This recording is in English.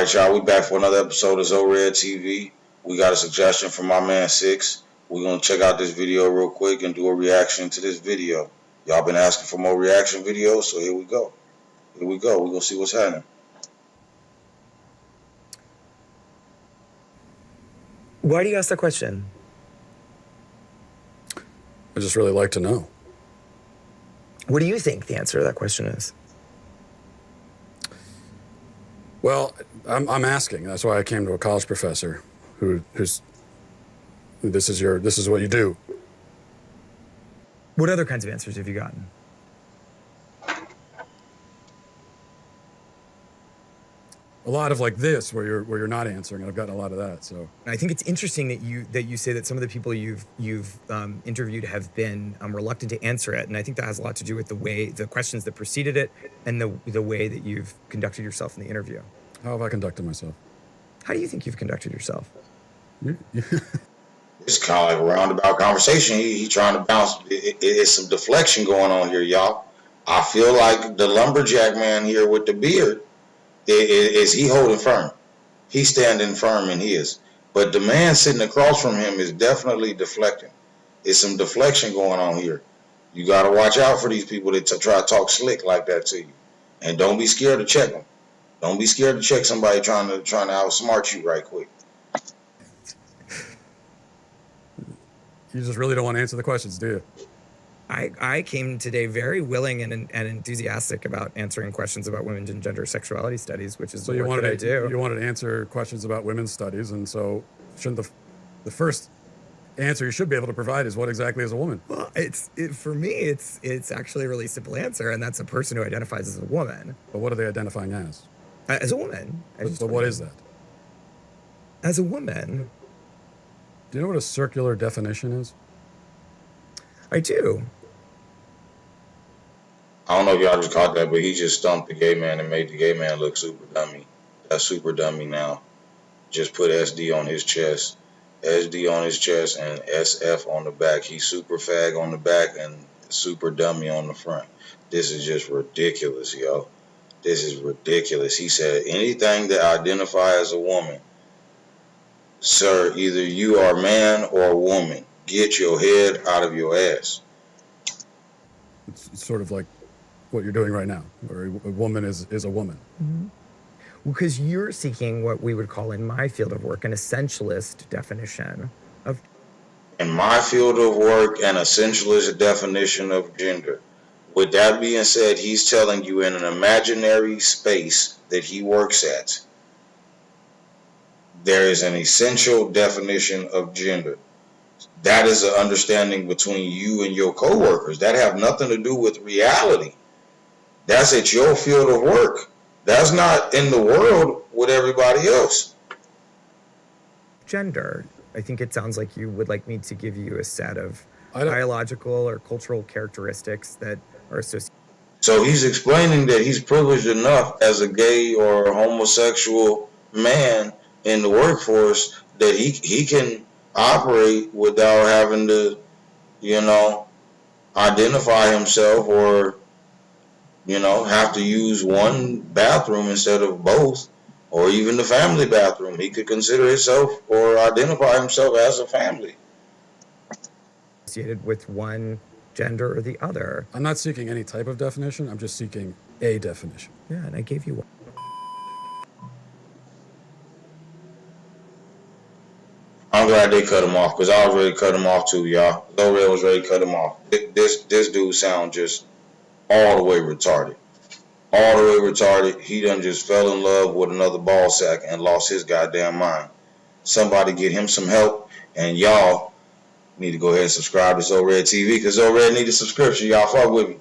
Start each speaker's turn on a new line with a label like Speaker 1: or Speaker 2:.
Speaker 1: right, y'all. We back for another episode of ZoeRedTV. We got a suggestion from my man Six. We're gonna check out this video real quick and do a reaction to this video. Y'all been asking for more reaction videos, so here we go. Here we go. We're gonna see what's happening.
Speaker 2: Why do you ask that question?
Speaker 3: I just really like to know.
Speaker 2: What do you think the answer to that question is?
Speaker 3: Well, I'm asking. That's why I came to a college professor who's this is what you do.
Speaker 2: What other kinds of answers have you gotten?
Speaker 3: A lot of like this, where you're not answering, and I've gotten a lot of that. So
Speaker 2: I think it's interesting that you say that some of the people you've interviewed have been reluctant to answer it, and I think that has a lot to do with the questions that preceded it, and the way that you've conducted yourself in the interview.
Speaker 3: How have I conducted myself?
Speaker 2: How do you think you've conducted yourself?
Speaker 1: It's kind of like a roundabout conversation. He trying to bounce. It's some deflection going on here, y'all. I feel like the lumberjack man here with the beard. Is he holding firm? He's standing firm in his. But the man sitting across from him is definitely deflecting. It's some deflection going on here. You got to watch out for these people that try to talk slick like that to you. And don't be scared to check them. Don't be scared to check somebody trying to outsmart you right quick.
Speaker 3: You just really don't want to answer the questions, do you?
Speaker 2: I came today very willing and enthusiastic about answering questions about women's and gender sexuality studies, which is
Speaker 3: so
Speaker 2: the work that I do.
Speaker 3: You wanted to answer questions about women's studies, and so shouldn't the first answer you should be able to provide is what exactly is a woman?
Speaker 2: Well, for me, it's actually a really simple answer, and that's a person who identifies as a woman.
Speaker 3: But what are they identifying as?
Speaker 2: As a woman.
Speaker 3: But what is that?
Speaker 2: As a woman.
Speaker 3: Do you know what a circular definition is?
Speaker 2: I do.
Speaker 1: I don't know if y'all just caught that, but he just stumped the gay man and made the gay man look super dummy. That's super dummy now. Just put SD on his chest. SD on his chest and SF on the back. He's super fag on the back and super dummy on the front. This is just ridiculous, yo. This is ridiculous. He said anything that identifies as a woman, sir, either you are man or woman. Get your head out of your ass.
Speaker 3: It's sort of like what you're doing right now, where a woman is a woman.
Speaker 2: Mm-hmm. Because you're seeking what we would call in my field of work an essentialist definition of.
Speaker 1: In my field of work, an essentialist definition of gender. With that being said, he's telling you in an imaginary space that he works at, there is an essential definition of gender. That is an understanding between you and your coworkers. That have nothing to do with reality. That's at your field of work. That's not in the world with everybody else.
Speaker 2: Gender. I think it sounds like you would like me to give you a set of biological or cultural characteristics that are associated.
Speaker 1: So he's explaining that he's privileged enough as a gay or homosexual man in the workforce that he can operate without having to, identify himself or, have to use one bathroom instead of both, or even the family bathroom. He could consider himself or identify himself as a family.
Speaker 2: Associated with one gender or the other.
Speaker 3: I'm not seeking any type of definition. I'm just seeking a definition.
Speaker 2: Yeah, and I gave you one.
Speaker 1: I'm glad they cut him off, because I was ready to cut him off too, y'all. ZoeRed was ready to cut him off. This dude sound just all the way retarded. All the way retarded. He done just fell in love with another ball sack and lost his goddamn mind. Somebody get him some help, and y'all need to go ahead and subscribe to ZoeRedTV, because ZoeRed need a subscription. Y'all fuck with me.